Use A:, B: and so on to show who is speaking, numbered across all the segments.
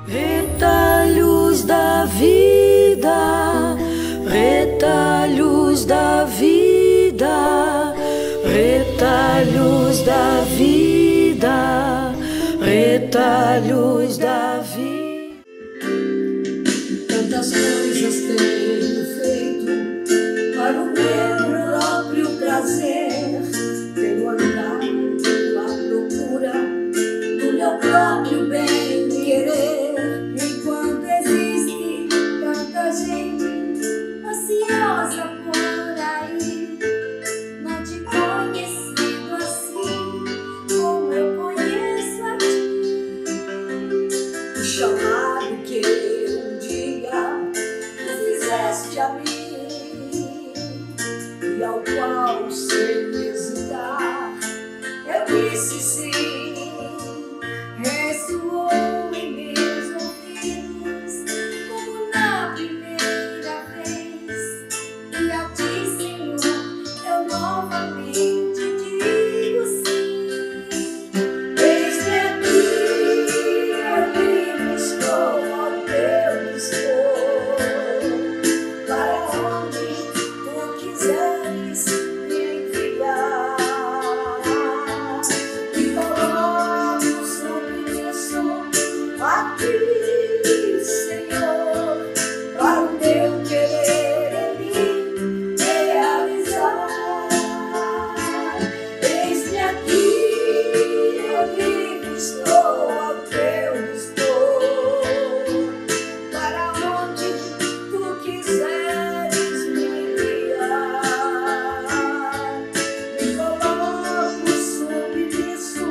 A: Retalhos da vida, retalhos da vida, retalhos da vida, retalhos da vida.
B: Tantas coisas tenho feito para o meu próprio prazer. Tenho andado à procura do meu próprio bem-querer. Enquanto existe tanta gente ansiosa por aí, não te conhecido assim como eu conheço a ti. O chamado que um dia tu fizeste a mim e ao qual, sem hesitar, eu disse sim. Ressoou em meus ouvidos como na primeira vez, e a ti, Senhor, eu novamente digo sim. Eis-me aqui, eu livre estou ao teu dispor, para onde tu quiseres me enviar. Me coloco submisso a ti, Senhor, para o teu querer em mim realizar. Eis-me aqui, eu livre estou ao teu dispor, para onde tu quiseres me enviar. Me coloco submisso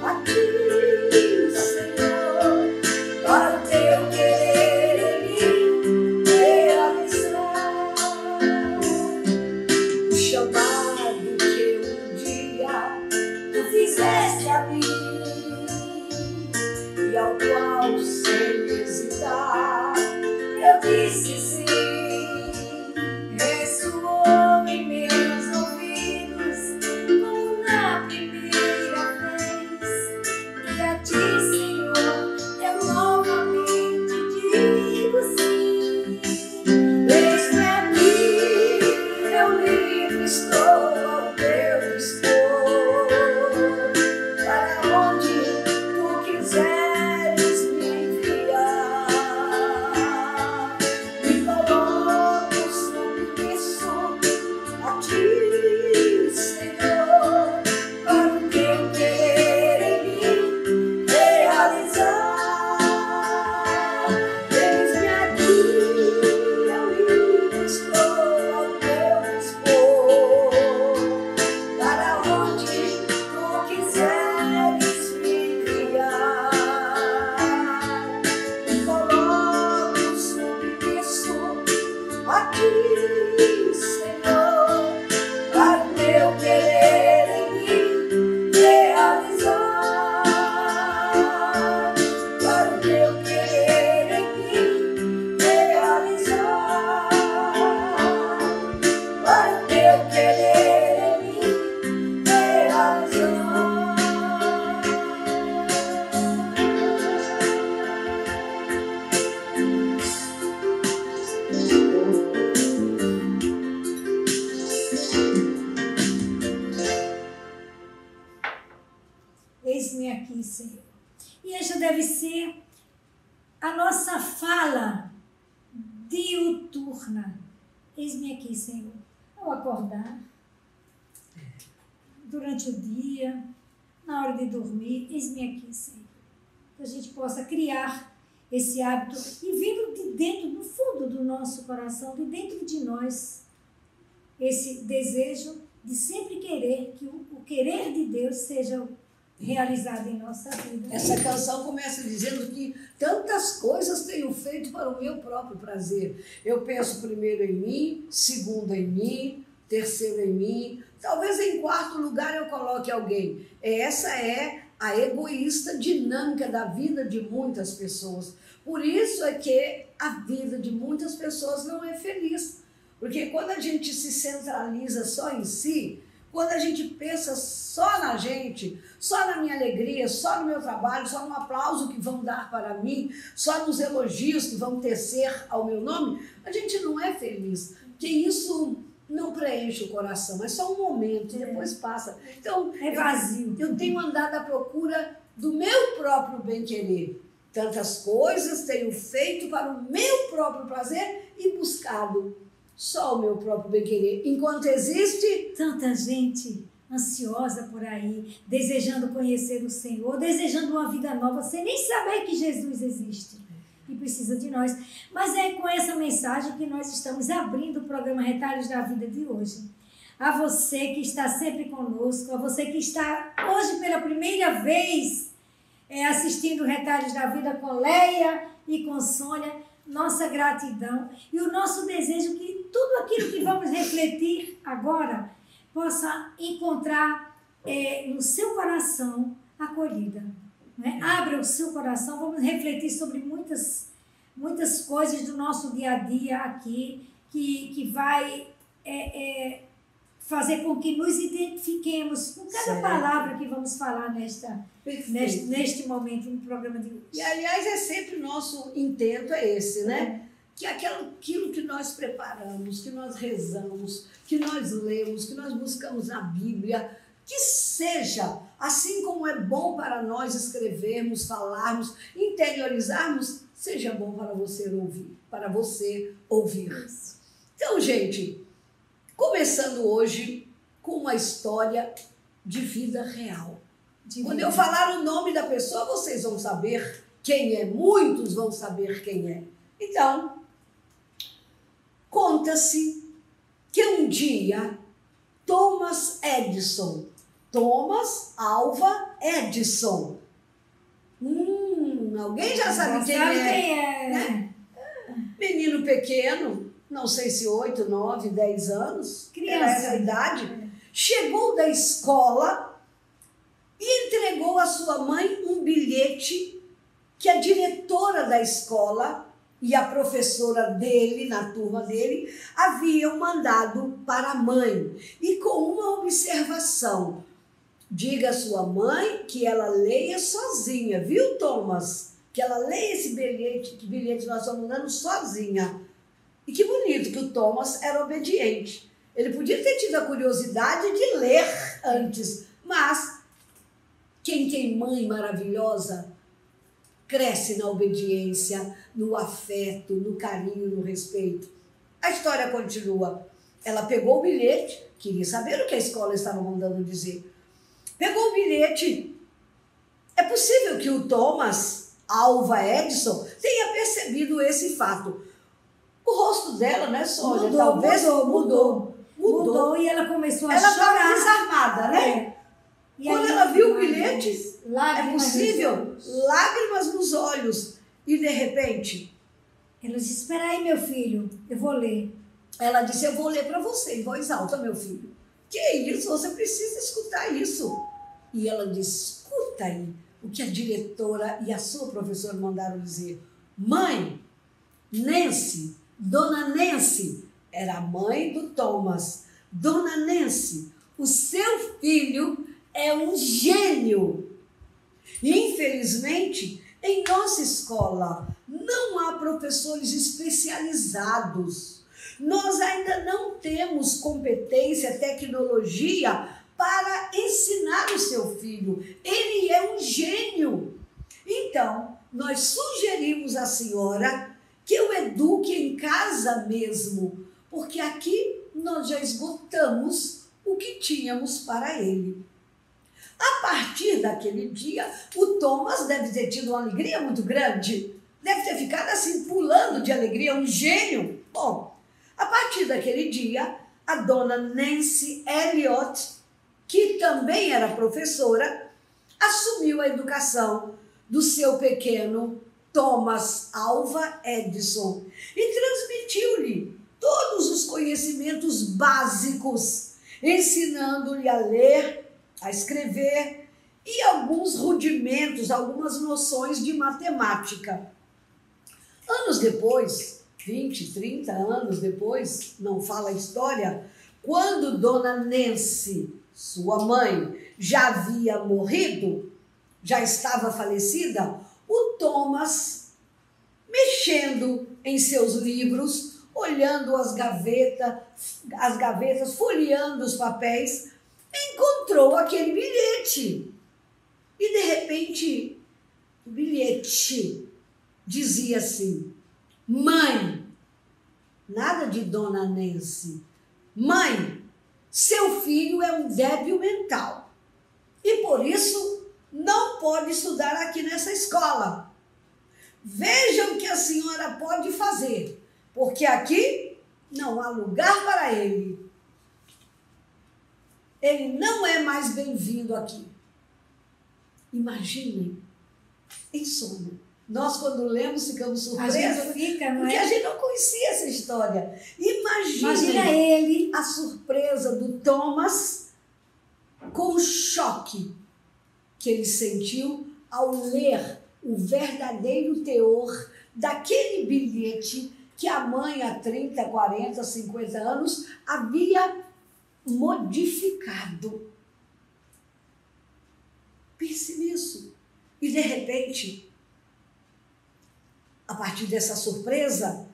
B: a ti, Senhor, para o teu querer em mim realizar. O chamado que um dia tu fizeste a mim e ao qual, sem hesitar, eu disse sim. Ressoou em meus ouvidos como na primeira vez, e a ti, Senhor, eu novamente digo sim. Eis-me aqui, eu livre estou ao teu dispor, para onde tu quiseres me enviar. Me coloco submisso a ti, Senhor, para o teu querer em mim realizar. Eis-me aqui, eu livre estou ao teu dispor, para onde tu quiseres me enviar. Me coloco submisso a ti, Senhor, para o teu querer em mim realizar. Para o teu querer em mim realizar. Para o teu querer em mim realizar. Eis-me aqui, Senhor. E essa deve ser a nossa fala diuturna. Eis-me aqui, Senhor. Ao acordar, durante o dia, na hora de dormir, eis-me aqui, Senhor. Que a gente possa criar esse hábito e vindo de dentro, no fundo do nosso coração, de dentro de nós, esse desejo de sempre querer que o querer de Deus seja realizado em nossa vida.
C: Essa canção começa dizendo que tantas coisas tenho feito para o meu próprio prazer. Eu penso primeiro em mim, segundo em mim, terceiro em mim, talvez em quarto lugar eu coloque alguém. Essa é a egoísta dinâmica da vida de muitas pessoas. Por isso é que a vida de muitas pessoas não é feliz. Porque quando a gente se centraliza só em si, quando a gente pensa só na gente, só na minha alegria, só no meu trabalho, só no aplauso que vão dar para mim, só nos elogios que vão tecer ao meu nome, a gente não é feliz. Porque isso não preenche o coração, é só um momento, depois passa. Então,
B: é vazio.
C: Eu tenho andado à procura do meu próprio bem-querer. Tantas coisas tenho feito para o meu próprio prazer e buscado só o meu próprio bem-querer. Enquanto existe
B: tanta gente ansiosa por aí, desejando conhecer o Senhor, desejando uma vida nova, sem nem saber que Jesus existe e precisa de nós. Mas é com essa mensagem que nós estamos abrindo o programa Retalhos da Vida de hoje. A você que está sempre conosco, a você que está hoje pela primeira vez assistindo Retalhos da Vida com Leia e com Sônia, nossa gratidão e o nosso desejo que tudo aquilo que vamos refletir agora possa encontrar no seu coração acolhida. Né? Abra o seu coração, vamos refletir sobre muitas coisas do nosso dia a dia aqui que vai fazer com que nos identifiquemos com cada palavra que vamos falar neste momento no programa de hoje.
C: E, aliás, é sempre o nosso intento esse, né? Que aquilo que nós preparamos, que nós rezamos, que nós lemos, que nós buscamos na Bíblia, que seja, assim como é bom para nós escrevermos, falarmos, interiorizarmos, seja bom para você ouvir. Então, gente, começando hoje com uma história de vida real. Quando eu falar o nome da pessoa, vocês vão saber quem é, muitos vão saber quem é. Então, conta-se que um dia Thomas Alva Edison, alguém já sabe quem é? Né? Menino pequeno, não sei se 8, 9, 10 anos, era essa idade, chegou da escola e entregou à sua mãe um bilhete que a diretora da escola e a professora dele, na turma dele, haviam mandado para a mãe. E com uma observação: diga à sua mãe que ela leia sozinha, viu, Thomas? Que ela leia esse bilhete, que bilhete nós estamos mandando sozinha. E que bonito que o Thomas era obediente. Ele podia ter tido a curiosidade de ler antes, mas quem tem mãe maravilhosa cresce na obediência, no afeto, no carinho, no respeito. A história continua. Ela pegou o bilhete, queria saber o que a escola estava mandando dizer. Pegou o bilhete. É possível que o Thomas Alva Edison tenha percebido esse fato. O rosto dela, né, Sônia? Talvez mudou
B: e ela começou a
C: chorar.
B: Ela
C: estava desarmada, né?
B: E
C: quando
B: aí,
C: ela viu o bilhete,
B: é
C: possível, lágrimas nos olhos. E de repente,
B: ela disse: espera aí, meu filho, eu vou ler.
C: Ela disse: eu vou ler para você em voz alta, meu filho. Que isso? Você precisa escutar isso. E ela disse: escuta aí o que a diretora e a sua professora mandaram dizer. Mãe, Nancy, Dona Nancy, era a mãe do Thomas. Dona Nancy, o seu filho é um gênio. Infelizmente, em nossa escola não há professores especializados. Nós ainda não temos competência, tecnologia para ensinar o seu filho. Ele é um gênio. Então, nós sugerimos à senhora que o eduque em casa mesmo, porque aqui nós já esgotamos o que tínhamos para ele. A partir daquele dia, o Thomas deve ter tido uma alegria muito grande, deve ter ficado assim pulando de alegria, um gênio. Bom, a partir daquele dia, a dona Nancy Elliott, que também era professora, assumiu a educação do seu pequeno Thomas Alva Edison e transmitiu-lhe todos os conhecimentos básicos, ensinando-lhe a ler, a escrever e alguns rudimentos, algumas noções de matemática. Anos depois, 20, 30 anos depois, não fala a história, quando Dona Nancy sua mãe, já havia morrido, já estava falecida, o Thomas, mexendo em seus livros, olhando as gavetas, folheando os papéis, encontrou aquele bilhete. E, de repente, o bilhete dizia assim: mãe, nada de Dona Nancy, mãe, seu filho é um débil mental e, por isso, não pode estudar aqui nessa escola. Veja o que a senhora pode fazer, porque aqui não há lugar para ele. Ele não é mais bem-vindo aqui. Imaginem, em Sônia. Nós, quando lemos, ficamos surpresos.
B: A gente fica, não é?
C: Porque a gente não conhecia essa história.
B: Imagina ele.
C: A surpresa do Thomas com o choque que ele sentiu ao ler o verdadeiro teor daquele bilhete que a mãe, há 30, 40, 50 anos, havia modificado. Pense nisso. E, de repente, a partir dessa surpresa,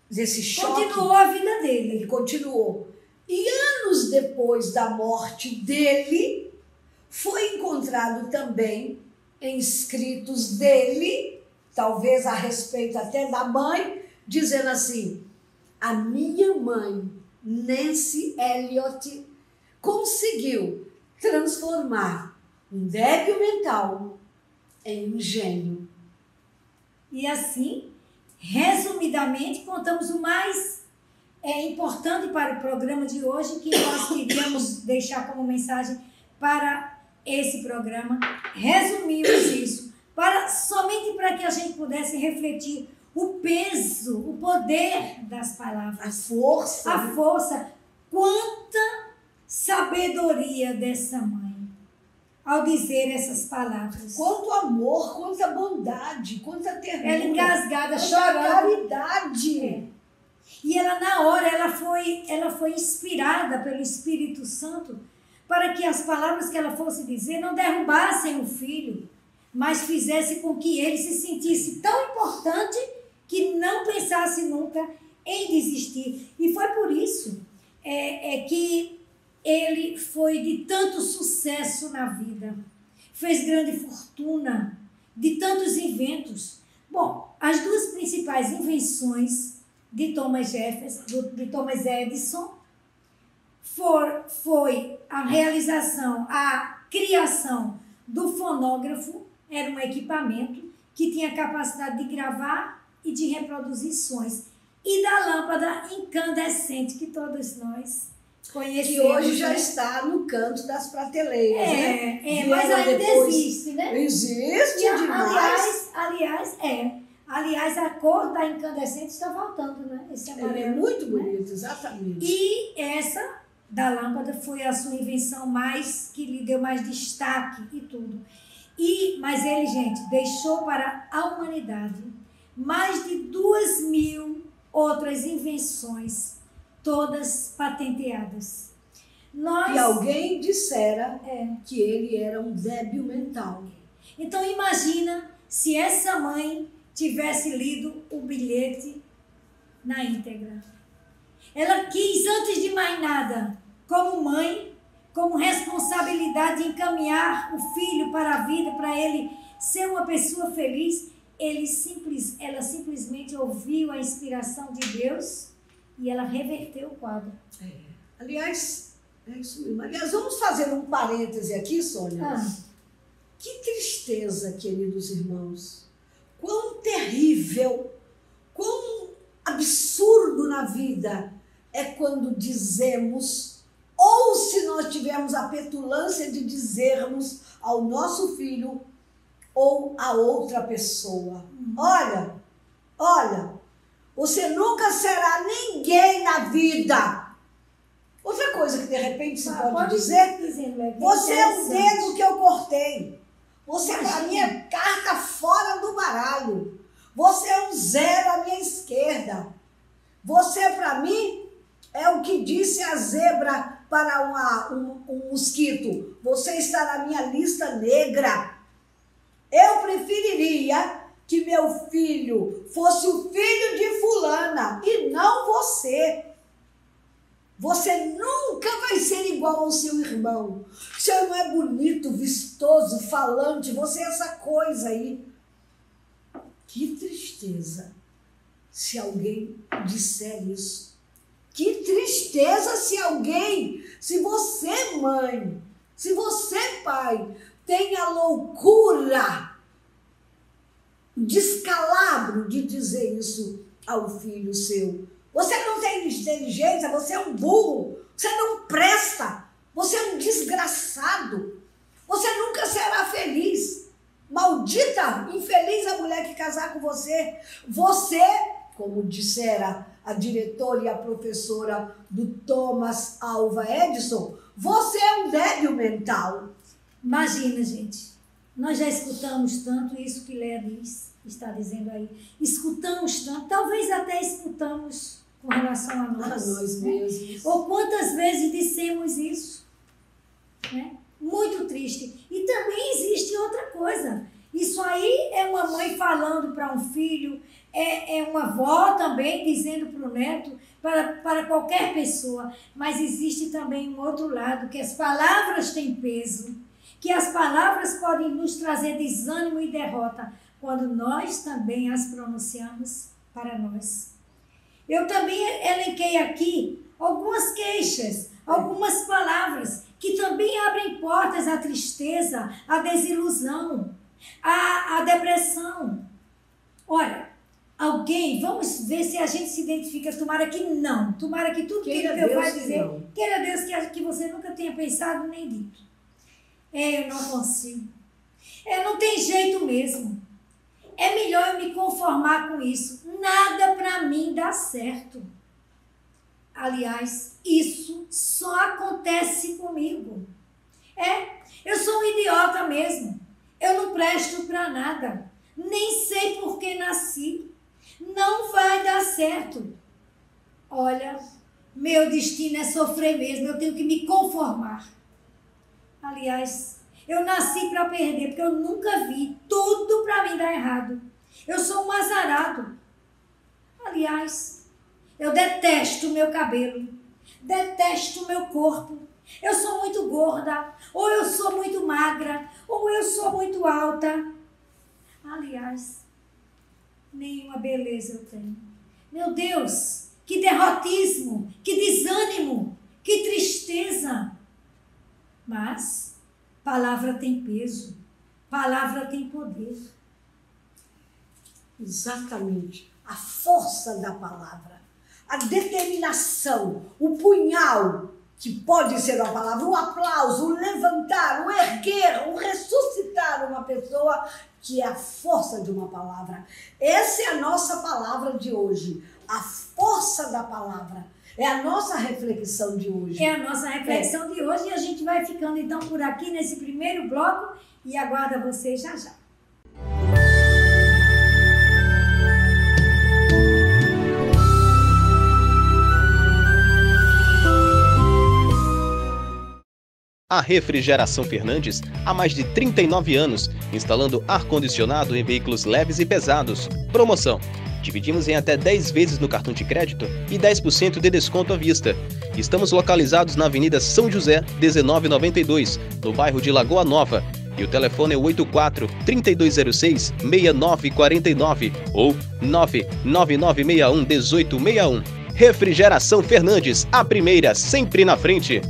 C: desse choque...
B: Continuou a vida dele.
C: Ele continuou. E anos depois da morte dele, foi encontrado também em escritos dele, talvez a respeito até da mãe, dizendo assim: a minha mãe, Nancy Elliot, conseguiu transformar um débil mental em um gênio.
B: E assim, resumidamente, contamos o mais importante para o programa de hoje, que nós queríamos deixar como mensagem para esse programa. Resumimos isso, somente para que a gente pudesse refletir o peso, o poder das palavras.
C: A força.
B: A força. Quanta sabedoria dessa mãe ao dizer essas palavras.
C: Quanto amor, quanta bondade, quanta ternura.
B: Ela engasgada,
C: quanta
B: chorando.
C: caridade.
B: É. E ela, na hora, ela foi inspirada pelo Espírito Santo para que as palavras que ela fosse dizer não derrubassem o filho, mas fizesse com que ele se sentisse tão importante que não pensasse nunca em desistir. E foi por isso que ele foi de tanto sucesso na vida, fez grande fortuna, de tantos inventos. Bom, as duas principais invenções de Thomas Jefferson, de Thomas Edison, foi a realização, a criação do fonógrafo. Era um equipamento que tinha capacidade de gravar e de reproduzir sons, e da lâmpada incandescente que todos nós conhecemos.
C: Que hoje já está no canto das prateleiras, né?
B: Mas ainda depois... existe, né?
C: Existe demais.
B: Aliás, a cor da incandescente está voltando, né? Esse amarelo.
C: É muito bonito,
B: né?
C: exatamente.
B: E essa da lâmpada foi a sua invenção que lhe deu mais destaque e tudo. Mas ele, gente, deixou para a humanidade mais de 2.000 outras invenções, todas patenteadas.
C: E alguém dissera que ele era um débil mental.
B: Então imagina se essa mãe tivesse lido o bilhete na íntegra. Ela quis, antes de mais nada, como mãe, como responsabilidade de encaminhar o filho para a vida, para ele ser uma pessoa feliz. Ela simplesmente ouviu a inspiração de Deus e ela reverteu o quadro.
C: Aliás, é isso mesmo. Aliás, vamos fazer um parêntese aqui, Sônia. Que tristeza, queridos irmãos. Quão terrível, quão absurdo na vida é quando dizemos, ou se nós tivermos a petulância de dizermos ao nosso filho ou a outra pessoa: olha, você nunca será ninguém na vida. Outra coisa que de repente se pode dizer: você é um dedo que eu cortei. Você para mim é carta fora do baralho. Você é um zero à minha esquerda. Você para mim É o que disse a zebra para um mosquito. Você está na minha lista negra. Eu preferiria que meu filho fosse o filho de fulana e não você. Você nunca vai ser igual ao seu irmão. Seu irmão é bonito, vistoso, falante, você é essa coisa aí. Que tristeza se alguém disser isso. Que tristeza se você, mãe, se você, pai, tem a loucura, descalabro de dizer isso ao filho seu. Você não tem inteligência, você é um burro, você não presta, você é um desgraçado, você nunca será feliz. Maldita, infeliz a mulher que casar com você. Você, como dissera a diretora e a professora do Thomas Alva Edison, você é um débil mental.
B: Imagina, gente, nós já escutamos tanto isso que Léa está dizendo aí. Escutamos tanto, talvez até escutamos com relação a nós
C: mesmos.
B: Ou quantas vezes dissemos isso, né? Muito triste. E também existe outra coisa. Isso aí é uma mãe falando para um filho, é uma avó também dizendo para o neto, para qualquer pessoa. Mas existe também um outro lado, que as palavras têm peso, que as palavras podem nos trazer desânimo e derrota, quando nós também as pronunciamos para nós. Eu também elenquei aqui algumas queixas, algumas palavras que também abrem portas à tristeza, à desilusão, à depressão. Olha, alguém, vamos ver se a gente se identifica, tomara que não, tomara que tudo que Deus vai dizer, queira Deus que você nunca tenha pensado nem dito. Eu não consigo. Não tem jeito mesmo. É melhor eu me conformar com isso. Nada para mim dá certo. Aliás, isso só acontece comigo. Eu sou um idiota mesmo. Eu não presto para nada. Nem sei por que nasci. Não vai dar certo. Olha, meu destino é sofrer mesmo. Eu tenho que me conformar. Aliás, eu nasci para perder, porque eu nunca vi tudo para mim dar errado. Eu sou um azarado. Aliás, eu detesto o meu cabelo, detesto o meu corpo. Eu sou muito gorda, ou eu sou muito magra, ou eu sou muito alta. Aliás, nenhuma beleza eu tenho. Meu Deus, que derrotismo, que desânimo, que tristeza. Mas palavra tem peso, palavra tem poder.
C: Exatamente. A força da palavra, a determinação, o punhal, que pode ser uma palavra, o aplauso, o levantar, o erguer, o ressuscitar uma pessoa, que é a força de uma palavra. Essa é a nossa palavra de hoje, a força da palavra. É a nossa reflexão de hoje.
B: É a nossa reflexão de hoje e a gente vai ficando então por aqui nesse primeiro bloco e aguarda vocês já já.
D: A Refrigeração Fernandes há mais de 39 anos, instalando ar-condicionado em veículos leves e pesados. Promoção: dividimos em até 10 vezes no cartão de crédito e 10% de desconto à vista. Estamos localizados na Avenida São José, 1992, no bairro de Lagoa Nova. E o telefone é 84-3206-6949 ou 99961-1861. Refrigeração Fernandes, a primeira sempre na frente.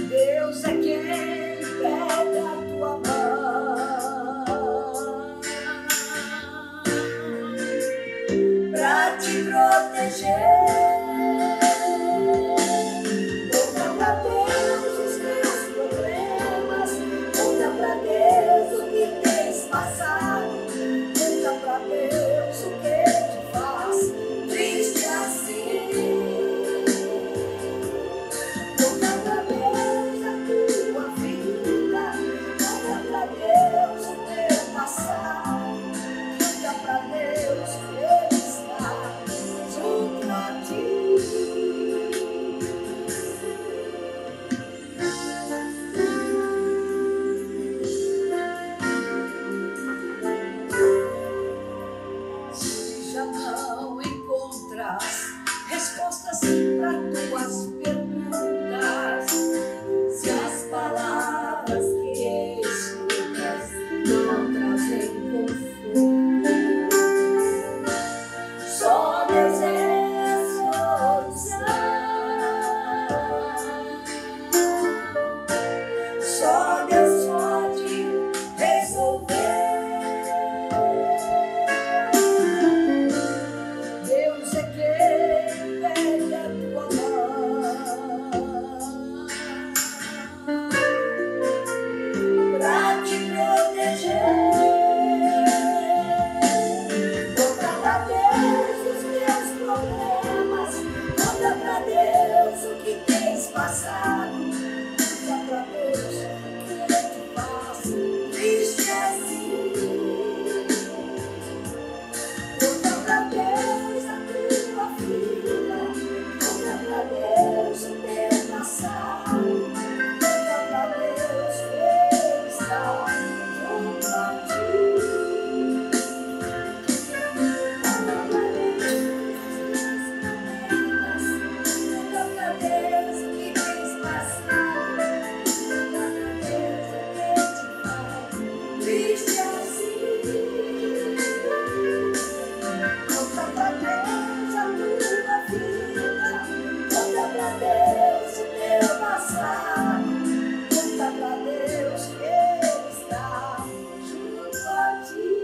C: Deus é quem pega a tua mão pra te proteger. Conta pra Deus os teus problemas, conta pra Deus o que tens passado, conta pra Deus o que te faz triste assim. Conta pra Deus a tua vida, conta pra Deus o teu passado, conta pra Deus que Ele está junto a ti. Se já não encontras respostas para tuas perguntas, se as palavras que escutas não trazem conforto, só Deus é a solução, só Deus pode resolver. Deus é quem pega a tua mão pra te proteger. Conta pra Deus os teus problemas, conta pra Deus o que tens passado, conta pra Deus que Ele te faz triste assim. Conta pra Deus a tua vida, conta pra Deus o teu passado, conta pra Deus que Ele está junto a ti. Conta pra Deus o que tens passado, conta pra Deus o que te faz triste assim. Conta pra Deus a tua vida, conta pra Deus o teu passado, conta pra Deus que Ele está junto a ti.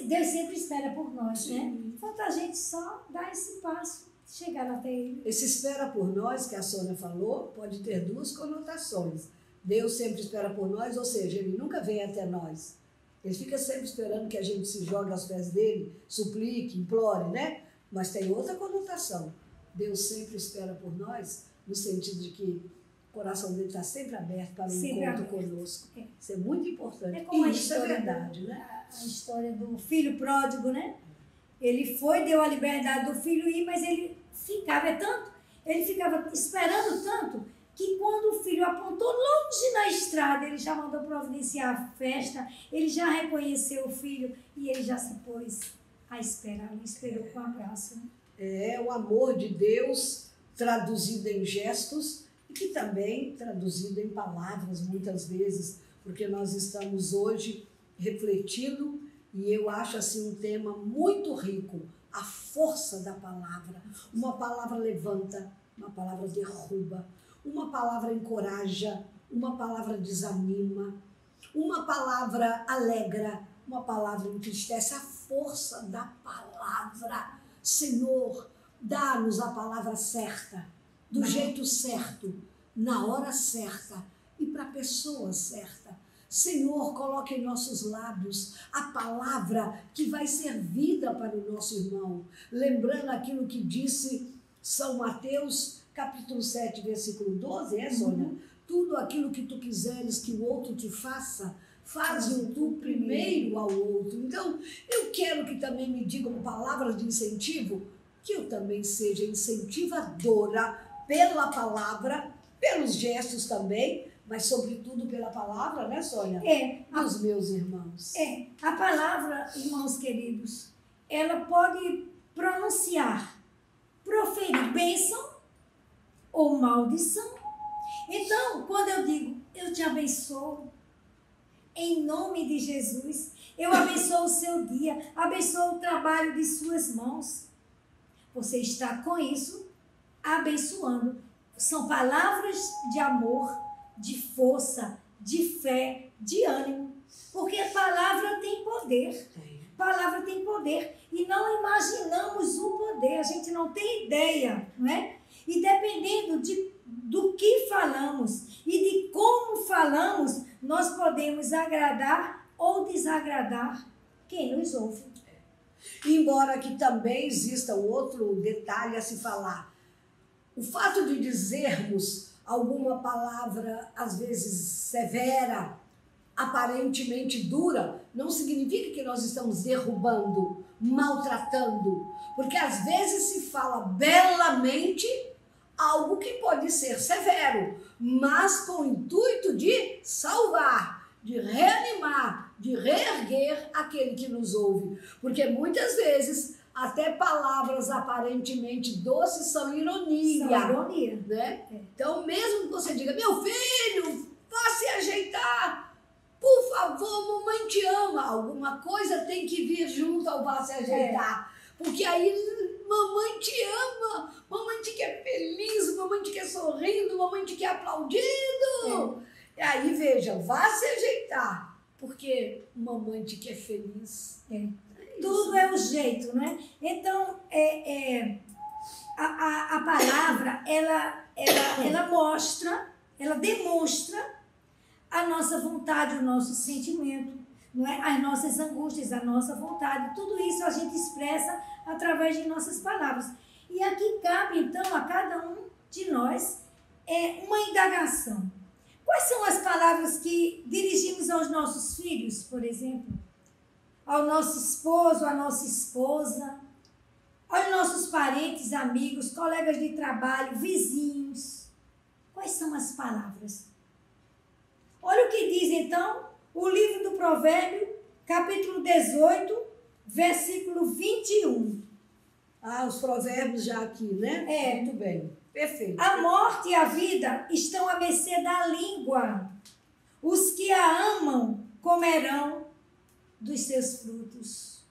B: Deus sempre espera por nós, né? Falta a gente só dar esse passo, chegar até Ele.
C: Esse espera por nós, que a Sônia falou, pode ter duas conotações. Deus sempre espera por nós, ou seja, Ele nunca vem até nós. Ele fica sempre esperando que a gente se jogue aos pés dele, suplique, implore, né? Mas tem outra conotação. Deus sempre espera por nós, no sentido de que o coração dele está sempre aberto para o
B: Sempre
C: encontro
B: aberto.
C: conosco.
B: É.
C: Isso é muito importante.
B: É como
C: E
B: a
C: isso é
B: história
C: verdade, né?
B: A história do filho pródigo, né? Ele foi, deu a liberdade do filho ir, mas ele ficava esperando tanto, que quando o filho apontou longe na estrada, ele já mandou providenciar a festa, ele já reconheceu o filho e ele já se pôs a esperar, ele esperou com abraço. Né?
C: É o amor de Deus traduzido em gestos e que também traduzido em palavras muitas vezes, porque nós estamos hoje refletindo e eu acho assim um tema muito rico, a força da palavra. Uma palavra levanta, uma palavra derruba, uma palavra encoraja, uma palavra desanima, uma palavra alegra, uma palavra entristece. A força da palavra. Senhor, dá-nos a palavra certa, do jeito certo, na hora certa e para a pessoa certa. Senhor, coloque em nossos lábios a palavra que vai ser vida para o nosso irmão. Lembrando aquilo que disse São Mateus, capítulo 7, versículo 12, Sônia? Tudo aquilo que tu quiseres que o outro te faça, faz-o tu primeiro ao outro. Então, eu quero que também me digam palavras de incentivo, que eu também seja incentivadora pela palavra, pelos gestos também, mas sobretudo pela palavra, né, Sônia? Dos meus irmãos.
B: A palavra, irmãos queridos, ela pode pronunciar, proferir bênção ou maldição. Então, quando eu digo, eu te abençoo, em nome de Jesus. Eu abençoo o seu dia, abençoo o trabalho de suas mãos. Você está com isso abençoando. São palavras de amor, de força, de fé, de ânimo. Porque a palavra tem poder. Palavra tem poder. E não imaginamos o poder. A gente não tem ideia, não é? E dependendo do que falamos e de como falamos, nós podemos agradar ou desagradar quem nos ouve.
C: Embora que também exista um outro detalhe a se falar. O fato de dizermos alguma palavra, às vezes severa, aparentemente dura, não significa que nós estamos derrubando, maltratando. Porque às vezes se fala belamente algo que pode ser severo, mas com o intuito de salvar, de reanimar, de reerguer aquele que nos ouve. Porque muitas vezes até palavras aparentemente doces são ironia.
B: São ironia.
C: Né? Então, mesmo que você diga, meu filho, vá se ajeitar, por favor, mamãe te ama. Alguma coisa tem que vir junto ao vá se ajeitar. Porque aí mamãe te ama, mamãe te quer feliz, mamãe te quer sorrindo, mamãe te quer aplaudindo. E aí, veja, vá se ajeitar, porque mamãe te quer feliz.
B: Tudo é o jeito, né? Então, a palavra, ela mostra, ela demonstra a nossa vontade, o nosso sentimento, não é? As nossas angústias, a nossa vontade. Tudo isso a gente expressa através de nossas palavras. E aqui cabe, então, a cada um de nós uma indagação. Quais são as palavras que dirigimos aos nossos filhos, por exemplo? Ao nosso esposo, à nossa esposa, aos nossos parentes, amigos, colegas de trabalho, vizinhos. Quais são as palavras? Olha o que diz, então, o livro do Provérbio, capítulo 18, versículo 21.
C: Os provérbios já aqui, né? Muito bem, perfeito.
B: A morte e a vida estão à mercê da língua. Os que a amam comerão dos seus frutos.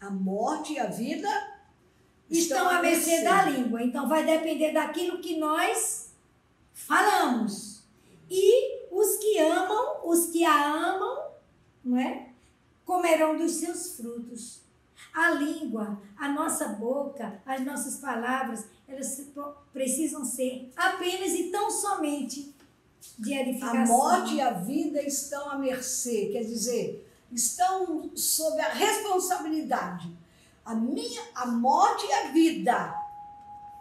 C: A morte e a vida
B: estão à mercê da língua. Então, vai depender daquilo que nós falamos. E os que amam, os que a amam, não é? Comerão dos seus frutos. A língua, a nossa boca, as nossas palavras, elas precisam ser apenas e tão somente de edificação.
C: A morte e a vida estão à mercê, quer dizer, estão sob a responsabilidade. A morte e a vida,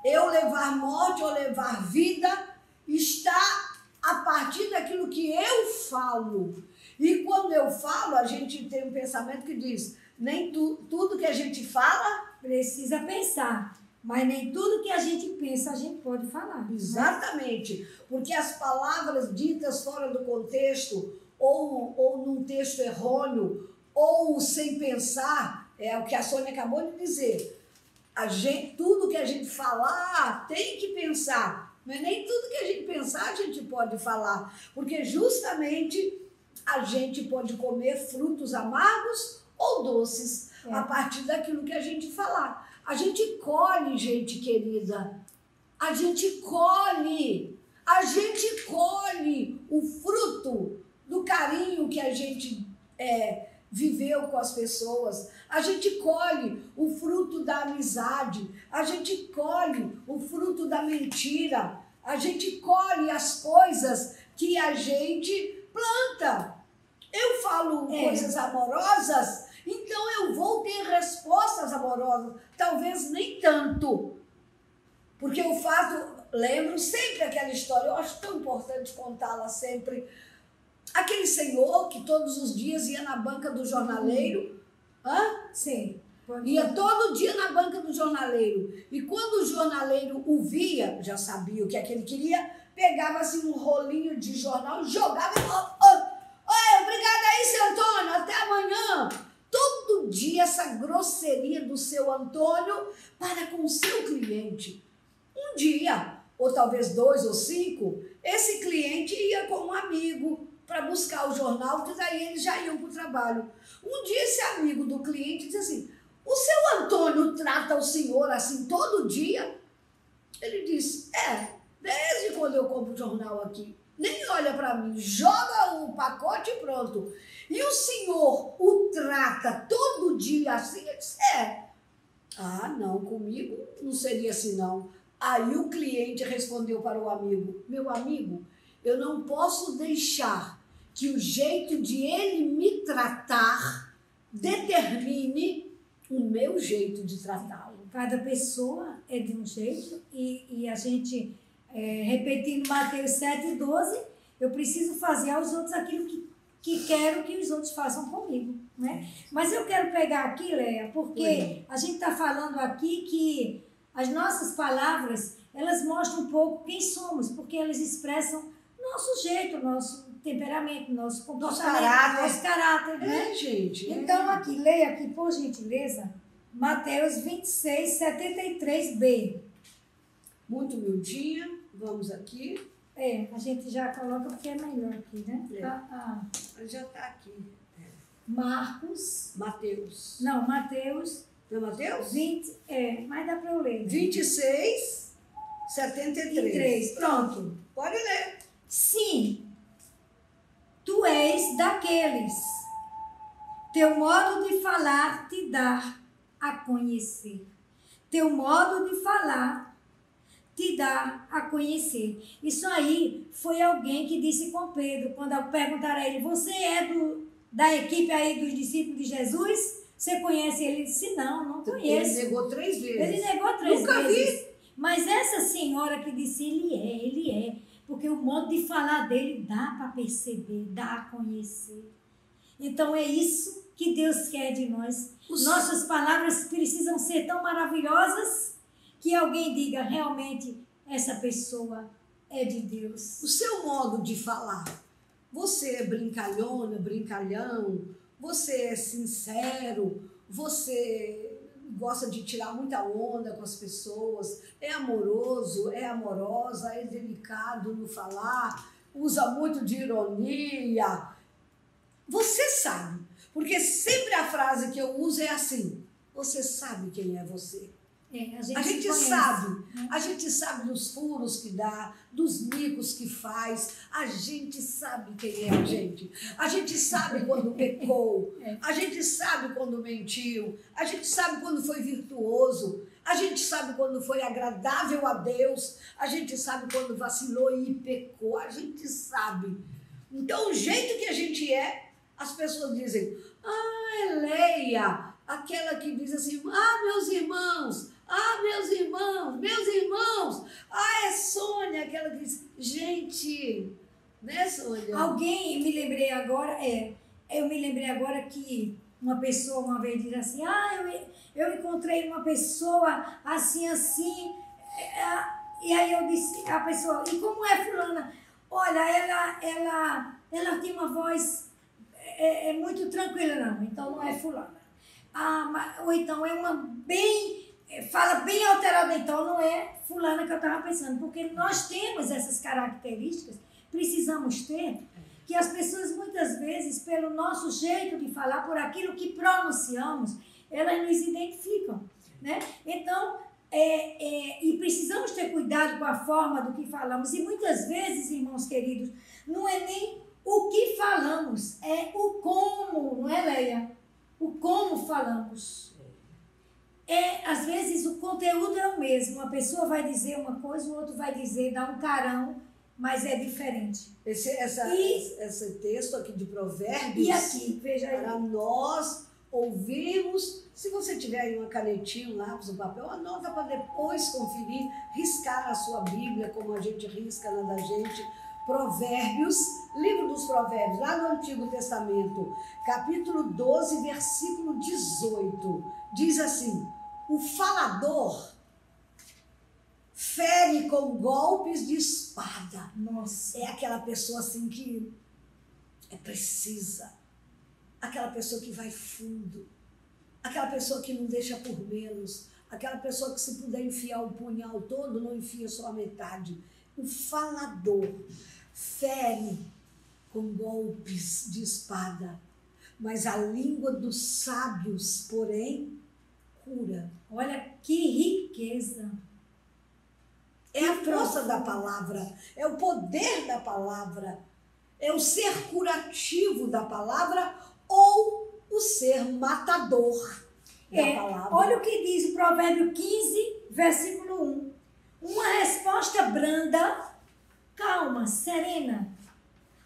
C: eu levar morte ou levar vida, está a partir daquilo que eu falo. E quando eu falo, a gente tem um pensamento que diz, nem tudo que a gente fala
B: precisa pensar, mas nem tudo que a gente pensa a gente pode falar.
C: Exatamente, porque as palavras ditas fora do contexto, ou num texto errôneo, ou sem pensar, é o que a Sônia acabou de dizer. Tudo que a gente falar tem que pensar. Mas nem tudo que a gente pensar a gente pode falar, porque justamente a gente pode comer frutos amargos ou doces a partir daquilo que a gente falar. A gente colhe, gente querida, a gente colhe o fruto do carinho que a gente viveu com as pessoas, a gente colhe o fruto da amizade, a gente colhe o fruto da mentira, a gente colhe as coisas que a gente planta. Eu falo coisas amorosas, então eu vou ter respostas amorosas, talvez nem tanto, porque eu lembro sempre aquela história, eu acho tão importante contá-la sempre. Aquele senhor que todos os dias ia na banca do jornaleiro,
B: Sim.
C: Ia todo dia na banca do jornaleiro. E quando o jornaleiro o via, já sabia o que é que ele queria, pegava assim um rolinho de jornal, jogava e obrigada aí, seu Antônio, até amanhã. Todo dia essa grosseria do seu Antônio para com o seu cliente. Um dia, ou talvez 2 ou 5, esse cliente ia com um amigo, para buscar o jornal, porque daí eles já iam para o trabalho. Um dia esse amigo do cliente disse assim, o seu Antônio trata o senhor assim todo dia? Ele disse, desde quando eu compro o jornal aqui, nem olha para mim, joga o pacote e pronto. E o senhor o trata todo dia assim? Eu disse, Ah, não, comigo não seria assim não. Aí o cliente respondeu para o amigo, meu amigo, eu não posso deixar que o jeito de ele me tratar determine o meu jeito de tratá-lo.
B: Cada pessoa é de um jeito e a gente, repetindo Mateus 7,12, eu preciso fazer aos outros aquilo que quero que os outros façam comigo, né? Mas eu quero pegar aqui, Leia, porque a gente está falando aqui que as nossas palavras, elas mostram um pouco quem somos, porque elas expressam nosso jeito, nosso temperamento, nosso comportamento, nosso caráter, né?
C: Gente.
B: Então, aqui, leia aqui, por gentileza, Mateus 26, 73b.
C: Muito miudinha, vamos aqui.
B: A gente já coloca porque é melhor aqui, né?
C: Já está aqui.
B: Marcos.
C: Mateus.
B: Não, Mateus.
C: Não é Mateus?
B: 20, mas dá para eu ler.
C: 26, 73.
B: Pronto.
C: Pode ler.
B: Sim, tu és daqueles. Teu modo de falar te dá a conhecer. Teu modo de falar te dá a conhecer. Isso aí foi alguém que disse com Pedro, quando perguntaram a ele, você é da equipe aí dos discípulos de Jesus? Você conhece ele? Ele disse, não conheço.
C: Ele negou 3 vezes.
B: Ele negou 3
C: Nunca
B: vezes.
C: Vi.
B: Mas essa senhora que disse, ele é. Porque o modo de falar dele dá para perceber, dá a conhecer. Então é isso que Deus quer de nós. Nossas palavras precisam ser tão maravilhosas que alguém diga, realmente, essa pessoa é de Deus.
C: O seu modo de falar, você é brincalhona, brincalhão, você é sincero, você gosta de tirar muita onda com as pessoas, é amoroso, é amorosa, é delicado no falar, usa muito de ironia. Você sabe, porque sempre a frase que eu uso é assim, você sabe quem é você. A gente sabe dos furos que dá, dos micos que faz, a gente sabe quem é a gente sabe quando pecou, a gente sabe quando mentiu, a gente sabe quando foi virtuoso, a gente sabe quando foi agradável a Deus, a gente sabe quando vacilou e pecou, a gente sabe. Então o jeito que a gente as pessoas dizem, é Leia, aquela que diz assim, meus irmãos, é Sônia, aquela que diz, gente, né, Sônia?
B: Alguém, eu me lembrei agora que uma pessoa uma vez disse assim, eu encontrei uma pessoa assim, e aí eu disse, a pessoa, e como é fulana? Olha, ela tem uma voz muito tranquila, não, então não é fulana. Ou então é uma fala bem alterada, então não é fulana que eu estava pensando, porque nós temos essas características, precisamos ter, que as pessoas muitas vezes, pelo nosso jeito de falar, por aquilo que pronunciamos, elas nos identificam, né? Então, e precisamos ter cuidado com a forma do que falamos, e muitas vezes, irmãos queridos, não é nem o que falamos, é o como, não é, Leia? O como falamos. Às vezes o conteúdo é o mesmo. Uma pessoa vai dizer uma coisa, o outro vai dizer, dá um carão, mas é diferente.
C: Esse texto aqui de Provérbios,
B: e aqui, veja aí.
C: Para nós ouvirmos, se você tiver aí uma canetinha, um lápis, um papel, anota para depois conferir, riscar a sua Bíblia, como a gente risca na da gente. Provérbios, livro dos Provérbios, lá no Antigo Testamento, capítulo 12, versículo 18, diz assim, o falador fere com golpes de espada.
B: Nossa.
C: É aquela pessoa assim que é precisa, aquela pessoa que vai fundo, aquela pessoa que não deixa por menos, aquela pessoa que se puder enfiar o punhal todo, não enfia só a metade. O falador fere com golpes de espada, mas a língua dos sábios, porém, cura.
B: Olha que riqueza.
C: É a força da palavra, é o poder da palavra, é o ser curativo da palavra ou o ser matador da palavra.
B: Olha o que diz o Provérbio 15, versículo 1. Uma resposta branda, calma, serena,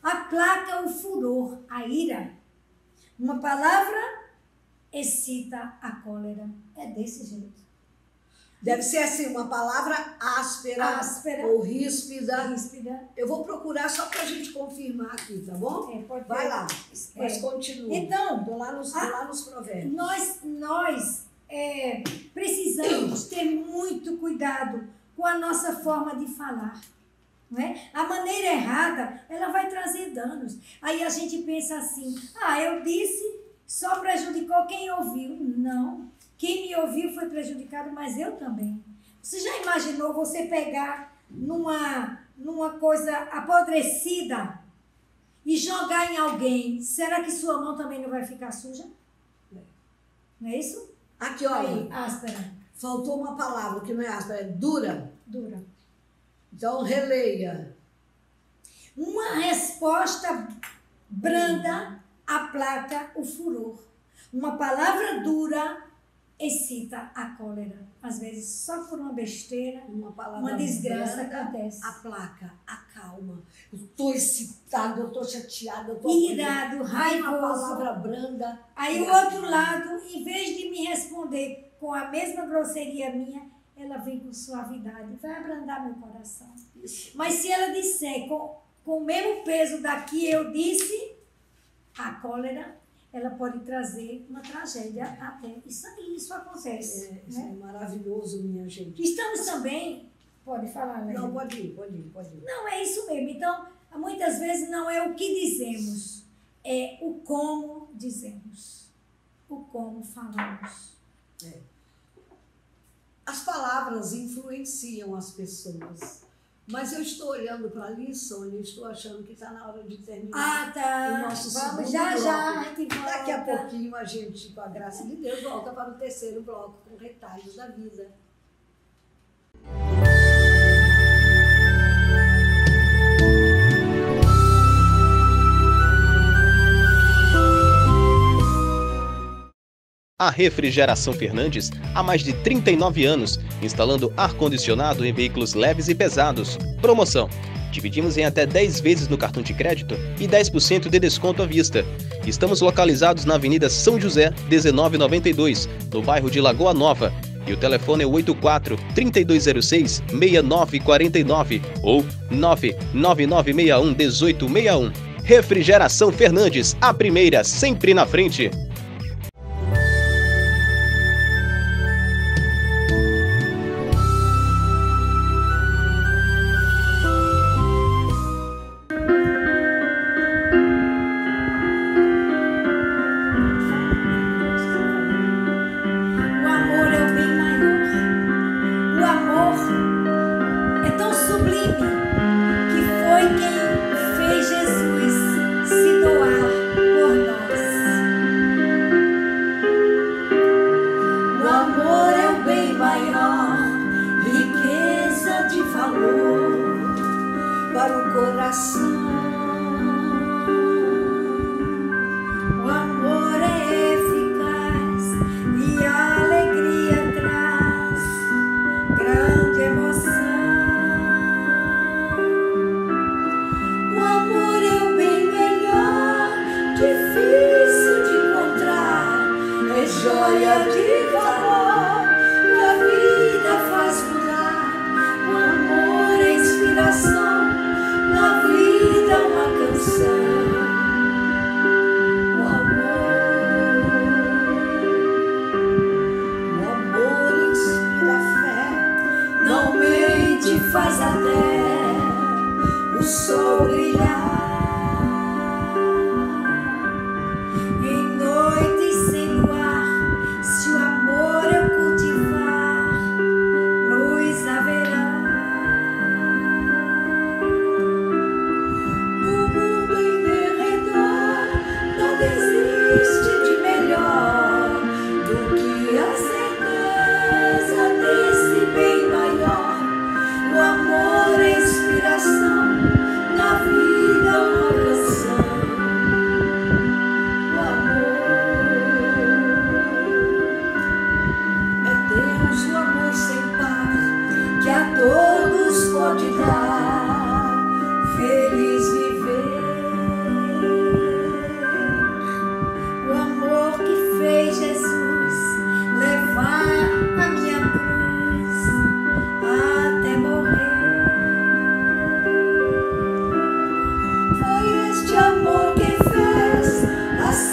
B: aplaca o furor, a ira. Uma palavra excita a cólera. É desse jeito.
C: Deve ser assim, uma palavra áspera ou ríspida. Eu vou procurar só para a gente confirmar aqui, tá bom?
B: Pode
C: Vai
B: ver.
C: lá, mas continua.
B: Então,
C: Tô lá nos provérbios.
B: Nós precisamos ter muito cuidado com a nossa forma de falar. Não é? A maneira errada, ela vai trazer danos. Aí a gente pensa assim, eu disse, só prejudicou quem ouviu. Não. Quem me ouviu foi prejudicado, mas eu também. Você já imaginou você pegar numa coisa apodrecida e jogar em alguém? Será que sua mão também não vai ficar suja? Não é isso?
C: Aqui, olha.
B: Aí, áspera.
C: Faltou uma palavra que não é áspera, é dura.
B: Dura.
C: Então, releia.
B: Uma resposta branda aplaca o furor. Uma palavra dura excita a cólera. Às vezes, só por uma besteira, uma desgraça acontece.
C: Aplaca, acalma. Eu estou excitada, eu estou chateada, eu estou
B: irado, raivoso.
C: Uma palavra branda.
B: Aí o outro lado, em vez de me responder com a mesma grosseria minha, ela vem com suavidade, vai abrandar meu coração.
C: Isso.
B: Mas se ela disser com o mesmo peso daqui eu disse, a cólera, ela pode trazer uma tragédia até. Isso acontece.
C: Isso é maravilhoso, minha gente.
B: Estamos também... Pode falar, Lélia?
C: Não, pode ir.
B: Não, é isso mesmo. Então, muitas vezes não é o que dizemos, é o como dizemos, o como falamos.
C: As palavras influenciam as pessoas. Mas eu estou olhando para ali, Sônia, e estou achando que está na hora de terminar
B: tá.
C: o nosso
B: Vamos
C: segundo
B: já,
C: bloco.
B: a gente volta.
C: Daqui a pouquinho a gente, com a graça de Deus, volta para o terceiro bloco, com retalhos da vida.
D: A Refrigeração Fernandes há mais de 39 anos, instalando ar-condicionado em veículos leves e pesados. Promoção: dividimos em até 10 vezes no cartão de crédito e 10% de desconto à vista. Estamos localizados na Avenida São José, 1992, no bairro de Lagoa Nova. E o telefone é 84-3206-6949 ou 99961-1861. Refrigeração Fernandes, a primeira, sempre na frente.
A: Faz até o sol brilhar. Em noites sem luar, se o amor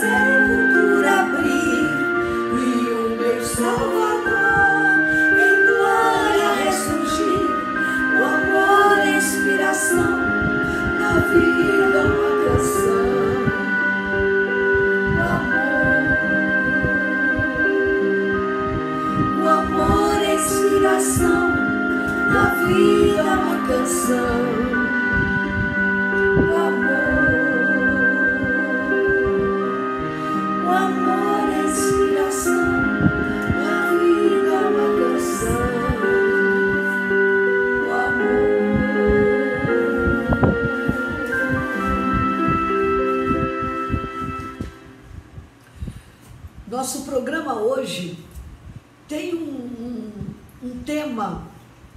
A: sepultura abrir e o meu Salvador em glória ressurgir. O amor é inspiração, na vida uma canção. O amor é inspiração, na vida uma canção. O amor é inspiração, na vida uma canção. O
C: Nosso programa hoje tem um tema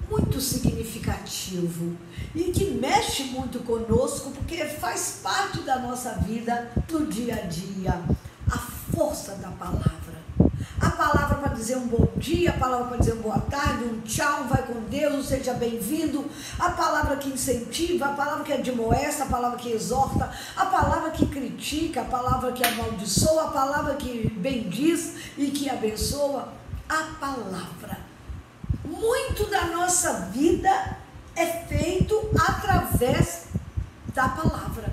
C: muito significativo e que mexe muito conosco, porque faz parte da nossa vida no dia a dia. A força da palavra. A palavra para dizer um bom dia, a palavra para dizer uma boa tarde, um tchau, vai com Deus, seja bem-vindo. A palavra que incentiva, a palavra que admoesta, a palavra que exorta, a palavra que critica, a palavra que amaldiçoa, a palavra que bendiz e que abençoa. A palavra. Muito da nossa vida é feito através da palavra.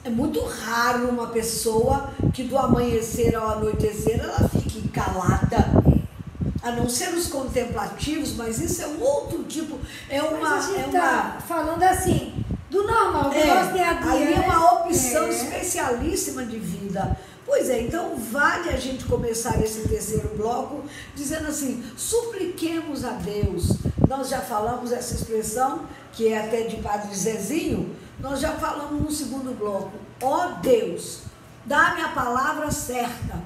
C: É muito raro uma pessoa que do amanhecer ao anoitecer ela fique calada, a não ser os contemplativos, mas isso é um outro tipo,
B: Mas a gente está falando assim, do normal, do nosso dia a dia.
C: Aí é uma opção especialíssima de vida. Pois é, então vale a gente começar esse terceiro bloco dizendo assim, supliquemos a Deus. Nós já falamos essa expressão, que é até de Padre Zezinho, nós já falamos no segundo bloco. Ó Deus, dá-me a palavra certa.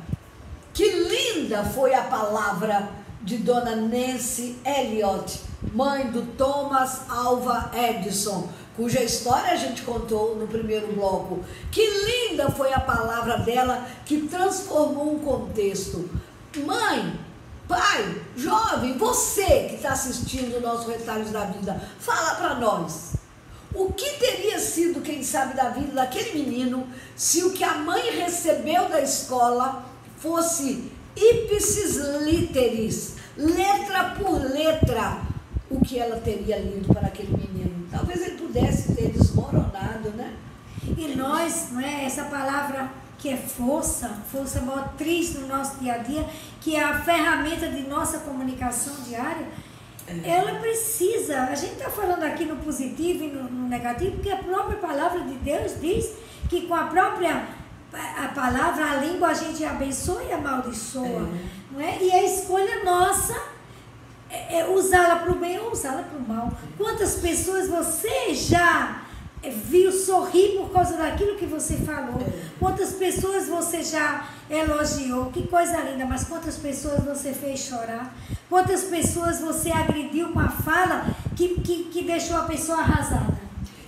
C: Que linda foi a palavra de Dona Nancy Elliott, mãe do Thomas Alva Edison, cuja história a gente contou no primeiro bloco. Que linda foi a palavra dela que transformou um contexto. Mãe, pai, jovem, você que está assistindo o nosso Retalhos da Vida, fala para nós. O que teria sido, quem sabe, da vida daquele menino se o que a mãe recebeu da escola fosse ipsis literis, letra por letra, o que ela teria lido para aquele menino? Talvez ele pudesse ter desmoronado, né?
B: E nós, não é, essa palavra que é força motriz no nosso dia a dia, que é a ferramenta de nossa comunicação diária, ela precisa, a gente está falando aqui no positivo e no negativo, porque a própria palavra de Deus diz que com a própria palavra, a língua, a gente abençoa e amaldiçoa, não é? E a escolha nossa é usá-la para o bem ou usá-la para o mal. Quantas pessoas você já viu sorrir por causa daquilo que você falou? Quantas pessoas você já elogiou? Que coisa linda, mas quantas pessoas você fez chorar? Quantas pessoas você agrediu com a fala que deixou a pessoa arrasada?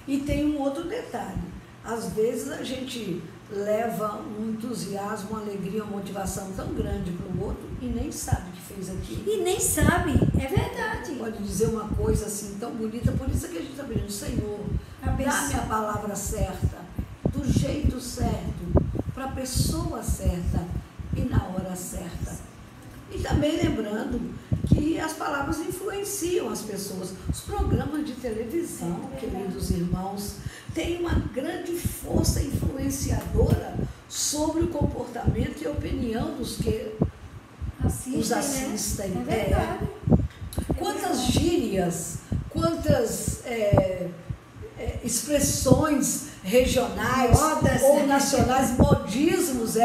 C: E tem um outro detalhe. Às vezes a gente leva um entusiasmo, uma alegria, uma motivação tão grande para o outro e nem sabe que fez aquilo.
B: E nem sabe, é verdade.
C: Pode dizer uma coisa assim tão bonita, por isso que a gente está pedindo, Senhor, dá-me a palavra certa, do jeito certo, para a pessoa certa e na hora certa. E também lembrando que as palavras influenciam as pessoas. Os programas de televisão, queridos irmãos, têm uma grande força influenciadora sobre o comportamento e a opinião dos que os assistem.
B: Né? É verdade.
C: Quantas gírias, quantas expressões regionais
B: modas,
C: ou nacionais, modismos,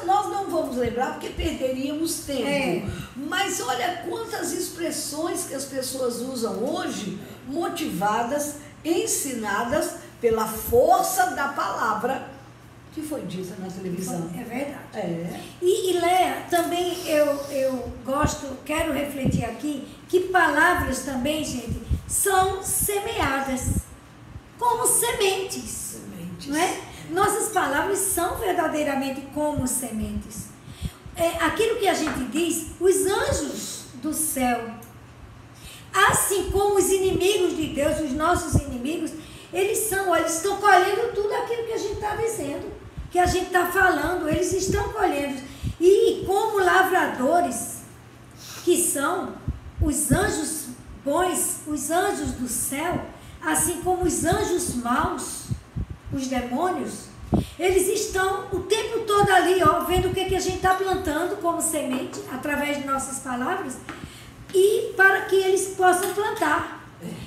C: nós não vamos lembrar porque perderíamos tempo. Mas olha quantas expressões que as pessoas usam hoje, motivadas, ensinadas pela força da palavra que foi dita na televisão.
B: É verdade. E Léa, também eu quero refletir aqui que palavras também, gente, são semeadas como sementes. Não é? Nossas palavras são verdadeiramente como sementes. Aquilo que a gente diz, os anjos do céu, assim como os inimigos de Deus, os nossos inimigos, eles estão colhendo tudo aquilo que a gente está dizendo. que a gente está falando, eles estão colhendo. E como lavradores, que são os anjos bons, os anjos do céu, assim como os anjos maus, os demônios, eles estão o tempo todo ali, ó, vendo o que a gente está plantando como semente, através de nossas palavras, e para que eles possam plantar.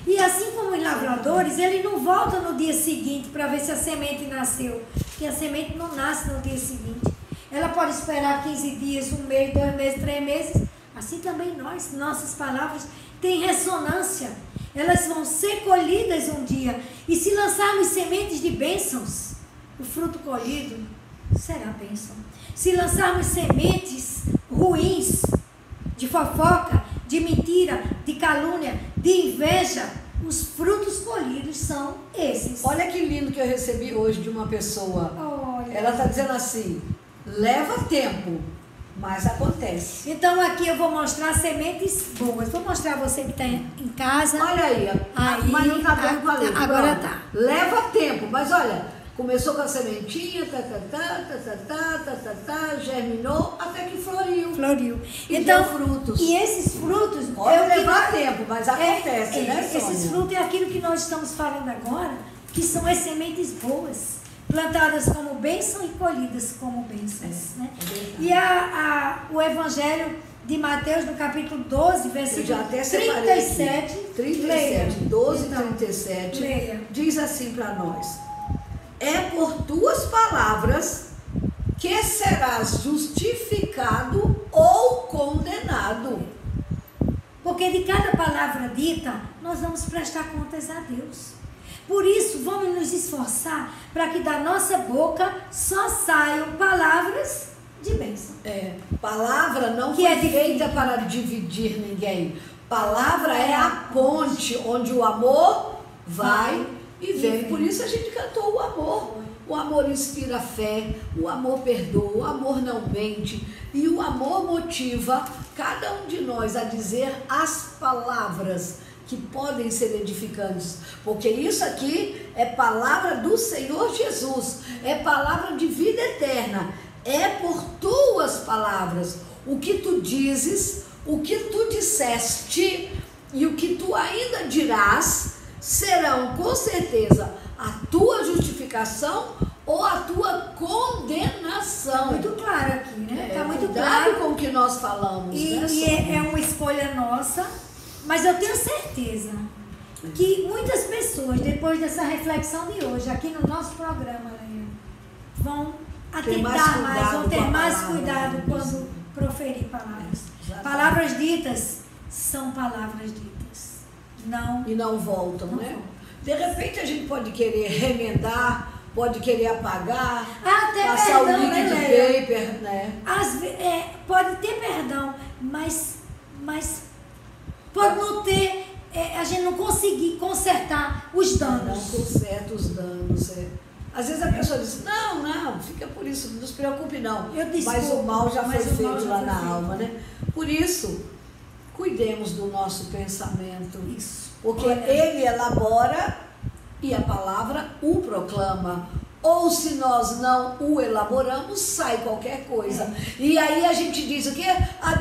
B: E assim como os lavradores, ele não volta no dia seguinte para ver se a semente nasceu, porque a semente não nasce no dia seguinte. Ela pode esperar 15 dias, 1 mês, 2 meses, 3 meses. Assim também nós, nossas palavras têm ressonância. Elas vão ser colhidas um dia. E se lançarmos sementes de bênçãos, o fruto colhido será bênção. Se lançarmos sementes ruins, de fofoca, de mentira, de calúnia, de inveja, os frutos colhidos são esses.
C: Olha que lindo que eu recebi hoje de uma pessoa.
B: Olha.
C: Ela está dizendo assim, leva tempo, mas acontece.
B: Então aqui eu vou mostrar sementes boas. Vou mostrar a você que está em casa.
C: Olha aí, mas não está bom com a letra.
B: Agora
C: Pronto.
B: tá.
C: Leva tempo, mas olha, começou com a sementinha, germinou, até que floriu.
B: Floriu.
C: E
B: Então,
C: deu frutos.
B: E esses frutos...
C: Pode levar tempo, mas acontece, né, Sônia?
B: Esses frutos é aquilo que nós estamos falando agora, que são as sementes boas, plantadas como bênção e colhidas como bênçãos. Né?
C: É
B: E o Evangelho de Mateus, no capítulo 12, versículo
C: já até separei
B: 37,
C: aqui. 37,
B: leia.
C: 12 e
B: Então,
C: 37,
B: leia.
C: diz assim para nós: é por tuas palavras que serás justificado ou condenado.
B: Porque de cada palavra dita, nós vamos prestar contas a Deus. Por isso, vamos nos esforçar para que da nossa boca só saiam palavras de bênção.
C: Palavra não
B: Que
C: foi
B: é
C: feita para dividir ninguém. Palavra é a ponte onde o amor vai e vem. Por isso a gente cantou o amor. O amor inspira fé, o amor perdoa, o amor não mente. E o amor motiva cada um de nós a dizer as palavras que podem ser edificantes. Porque isso aqui é palavra do Senhor Jesus. É palavra de vida eterna. É por tuas palavras. O que tu dizes, o que tu disseste e o que tu ainda dirás serão com certeza a tua justificação ou a tua condenação.
B: Muito claro aqui, né? Está muito
C: Cuidado
B: claro.
C: com o que nós falamos.
B: E,
C: Né,
B: é uma escolha nossa, mas eu tenho certeza que muitas pessoas, depois dessa reflexão de hoje, aqui no nosso programa, Leia, vão atentar mais, vão ter mais cuidado quando proferir palavras. Palavras ditas são palavras ditas. Não.
C: E não voltam,
B: Não
C: né?
B: voltam.
C: De repente a gente pode querer remendar, pode querer apagar,
B: Até
C: passar o
B: perdão,
C: liquid
B: né, Leia?
C: paper, né?
B: Pode ter perdão, mas pode não ter, a gente não conseguir consertar os
C: Não
B: danos.
C: conserta os danos. Às vezes a pessoa diz, não, fica por isso, não se preocupe não.
B: Eu desculpo,
C: mas o mal já foi
B: mas o mal
C: feito
B: já
C: lá
B: foi
C: na
B: feito.
C: alma, né? Por isso, cuidemos do nosso pensamento.
B: Isso.
C: Porque
B: Olha,
C: ele elabora e a palavra o proclama. Ou se nós não o elaboramos, sai qualquer coisa. E aí a gente diz o quê?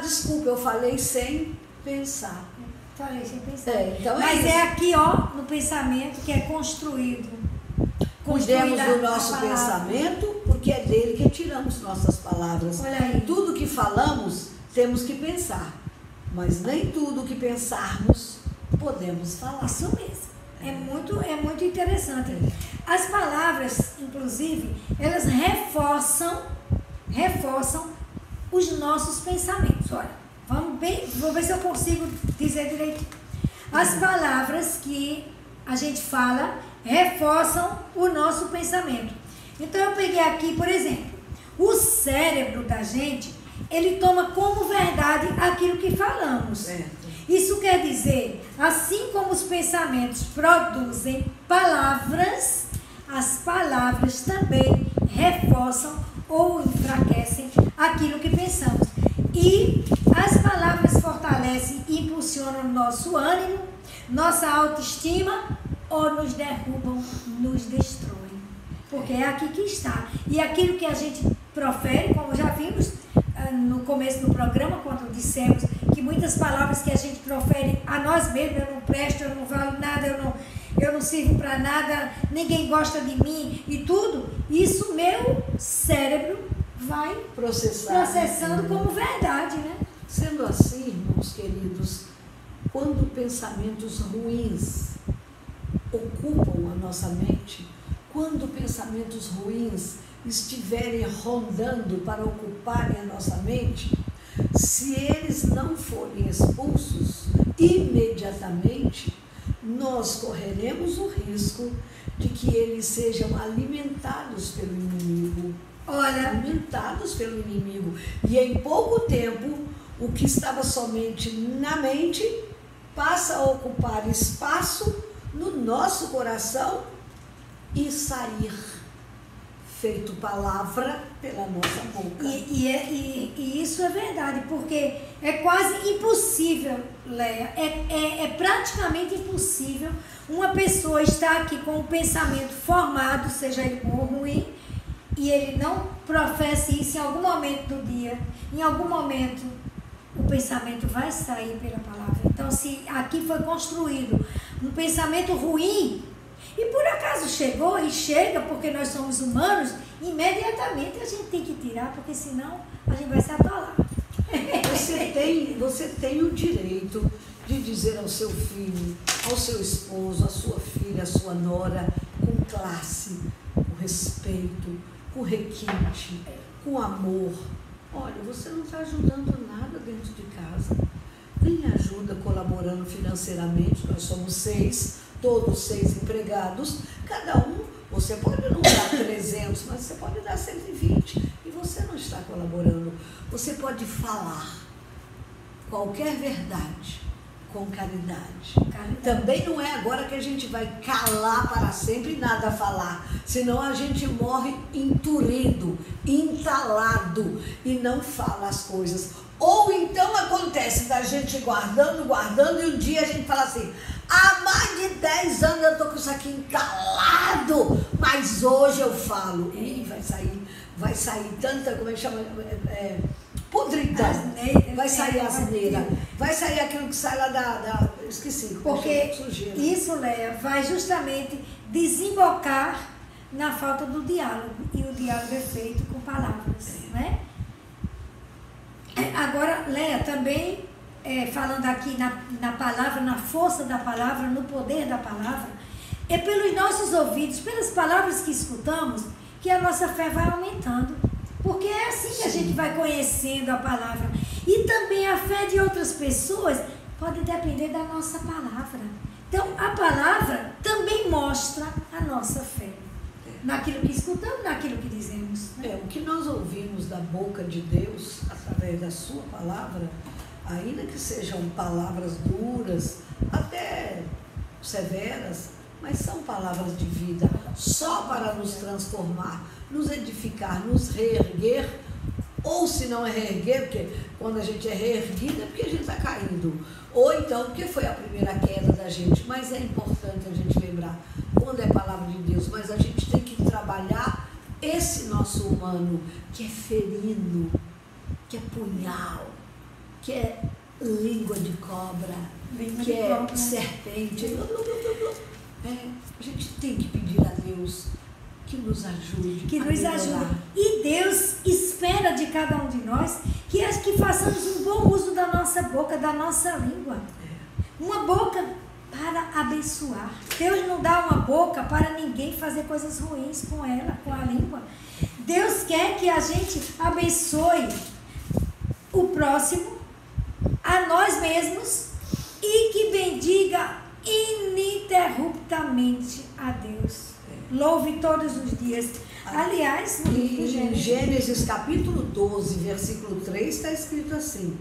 C: Desculpa, eu falei sem pensar.
B: falei sem pensar.
C: Então
B: Mas
C: isso.
B: é aqui, ó, no pensamento que é construído.
C: Cuidemos
B: Construída
C: do nosso
B: a palavra.
C: pensamento, porque é dele que tiramos nossas palavras.
B: Olha aí.
C: Tudo que falamos, temos que pensar. Mas nem tudo que pensarmos, podemos falar.
B: Isso mesmo. É muito interessante. As palavras, inclusive, elas reforçam os nossos pensamentos. Olha, vou ver se eu consigo dizer direitinho. As palavras que a gente fala reforçam o nosso pensamento. Então eu peguei aqui, por exemplo, o cérebro da gente, ele toma como verdade aquilo que falamos.
C: Certo.
B: Isso quer dizer, assim como os pensamentos produzem palavras, as palavras também reforçam ou enfraquecem aquilo que pensamos. E as palavras fortalecem e impulsionam nosso ânimo, nossa autoestima ou nos derrubam, nos destroem. porque é aqui que está. E aquilo que a gente profere, como já vimos no começo do programa, quando dissemos que muitas palavras que a gente profere a nós mesmos, eu não presto, eu não valo nada, eu não sirvo para nada, ninguém gosta de mim e tudo, isso meu cérebro vai processando como verdade, né?
C: Sendo assim, irmãos queridos, quando pensamentos ruins ocupam a nossa mente, quando pensamentos ruins estiverem rondando para ocuparem a nossa mente, se eles não forem expulsos imediatamente, nós correremos o risco de que eles sejam alimentados pelo inimigo.
B: Olha,
C: alimentados pelo inimigo. E em pouco tempo, o que estava somente na mente passa a ocupar espaço no nosso coração e sair feito palavra pela nossa boca.
B: E isso é verdade, porque é quase impossível, Leia, é praticamente impossível uma pessoa estar aqui com um pensamento formado, seja ele bom ou ruim, e ele não professe isso em algum momento do dia, em algum momento o pensamento vai sair pela palavra. Então, se aqui foi construído um pensamento ruim, e por acaso chegou e chega, porque nós somos humanos, imediatamente a gente tem que tirar, porque senão a gente vai se atolar.
C: Você tem o direito de dizer ao seu filho, ao seu esposo, à sua filha, à sua nora, com classe, com respeito, com requinte, com amor: olha, você não está ajudando nada dentro de casa, nem ajuda colaborando financeiramente, nós somos 6, todos 6 empregados, cada um, você pode não dar 300, mas você pode dar 120, e você não está colaborando. Você pode falar qualquer verdade com caridade. Também não é agora que a gente vai calar para sempre e nada falar, senão a gente morre enturido, entalado e não fala as coisas. Ou então acontece da gente guardando, e um dia a gente fala assim: há mais de 10 anos eu estou com isso aqui entalado, mas hoje eu falo. E vai sair tanta, como é que chama? Podridão. Vai sair asneira. Vai sair aquilo que sai lá eu esqueci.
B: Porque isso, Leia, vai justamente desembocar na falta do diálogo. E o diálogo é feito com palavras, né? Agora, Leia, também falando aqui na palavra, na força da palavra, no poder da palavra, é pelos nossos ouvidos, pelas palavras que escutamos, que a nossa fé vai aumentando. Porque é assim que a gente vai conhecendo a palavra. E também a fé de outras pessoas pode depender da nossa palavra. Então, a palavra também mostra a nossa fé. Naquilo que escutamos, naquilo que dizemos. Né?
C: O que nós ouvimos da boca de Deus, através da sua palavra, ainda que sejam palavras duras, até severas, mas são palavras de vida, só para nos transformar, nos edificar, nos reerguer, ou se não é reerguer, porque quando a gente é reerguida é porque a gente está caindo, ou então porque foi a primeira queda da gente. Mas é importante a gente lembrar, quando é palavra de Deus, mas a gente tem que trabalhar esse nosso humano, que é ferino, que é punhal, que é língua de cobra, que é serpente. A gente tem que pedir a Deus que nos ajude.
B: Que nos ajude. E Deus espera de cada um de nós que façamos um bom uso da nossa boca, da nossa língua. Uma boca para abençoar. Deus não dá uma boca para ninguém fazer coisas ruins com ela, com a língua. Deus quer que a gente abençoe o próximo, a nós mesmos, e que bendiga ininterruptamente a Deus. Louve todos os dias. Aliás,
C: em Gênesis capítulo 12, versículo 3, está escrito assim: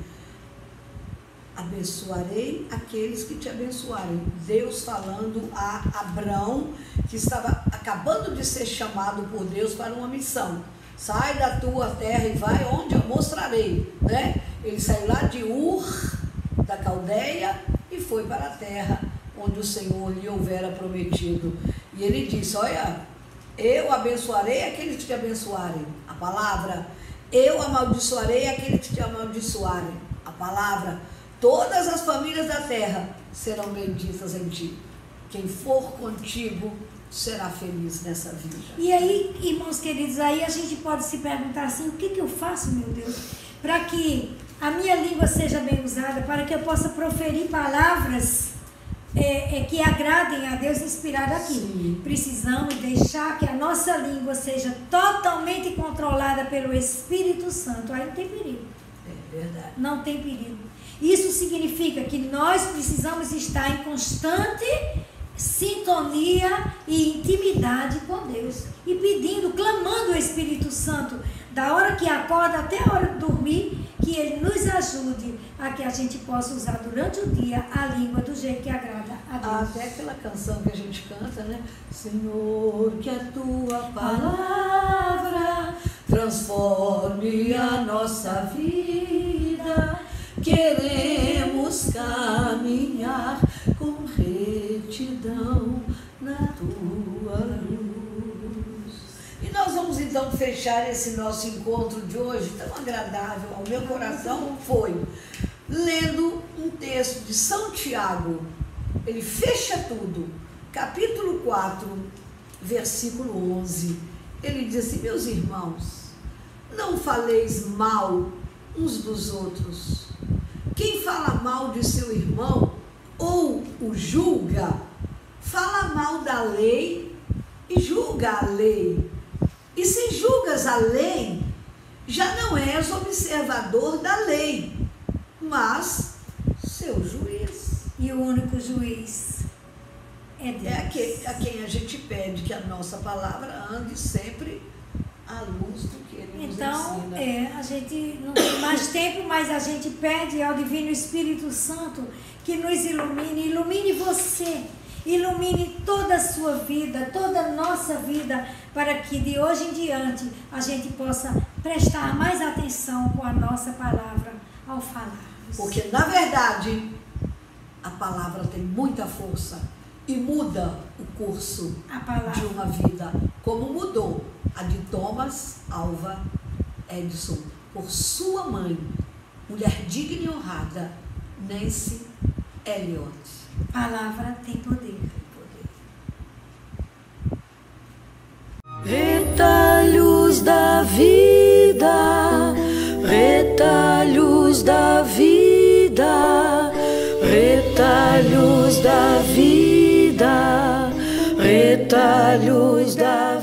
C: abençoarei aqueles que te abençoarem. Deus falando a Abrão, que estava acabando de ser chamado por Deus para uma missão. Sai da tua terra e vai onde eu mostrarei, né? Ele saiu lá de Ur, da Caldeia, e foi para a terra onde o Senhor lhe houvera prometido. E ele disse: olha, Eu abençoarei aqueles que te abençoarem. A palavra. Eu amaldiçoarei aqueles que te amaldiçoarem. A palavra. Todas as famílias da terra serão benditas em ti. Quem for contigo será feliz nessa vida.
B: E aí, irmãos queridos, aí a gente pode se perguntar assim, o que eu faço, meu Deus, para que a minha língua seja bem usada, para que eu possa proferir palavras que agradem a Deus, inspiradas aqui.
C: Sim.
B: Precisamos deixar que a nossa língua seja totalmente controlada pelo Espírito Santo. Aí não tem perigo.
C: É verdade.
B: Não tem perigo. Isso significa que nós precisamos estar em constante sintonia e intimidade com Deus. E pedindo, clamando o Espírito Santo, da hora que acorda até a hora de dormir, que Ele nos ajude a que a gente possa usar durante o dia a língua do jeito que agrada a Deus.
C: Até aquela canção que a gente canta, né? Senhor, que a tua palavra transforme a nossa vida. Queremos caminhar com retidão na tua luz. E nós vamos então fechar esse nosso encontro de hoje, tão agradável ao meu coração, foi lendo um texto de São Tiago. Ele fecha tudo, capítulo 4, versículo 11. Ele diz assim: meus irmãos, não faleis mal uns dos outros. Quem fala mal de seu irmão ou o julga, fala mal da lei e julga a lei. E se julgas a lei, já não és observador da lei, mas seu juiz.
B: E o único juiz é Deus.
C: É a quem a gente pede que a nossa palavra ande sempre à luz do que Ele nos
B: Então,
C: ensina.
B: a gente não tem mais tempo, mas a gente pede ao Divino Espírito Santo que nos ilumine você, ilumine toda a sua vida, toda a nossa vida, para que de hoje em diante a gente possa prestar mais atenção com a nossa palavra ao falar.
C: Porque, na verdade, a palavra tem muita força e muda o curso
B: A palavra.
C: de uma vida, como mudou a de Thomas Alva Edison, por sua mãe, mulher digna e honrada, Nancy Elliot.
B: Palavra tem poder.
A: Retalhos da vida, retalhos da vida, retalhos da vida, retalhos da vida.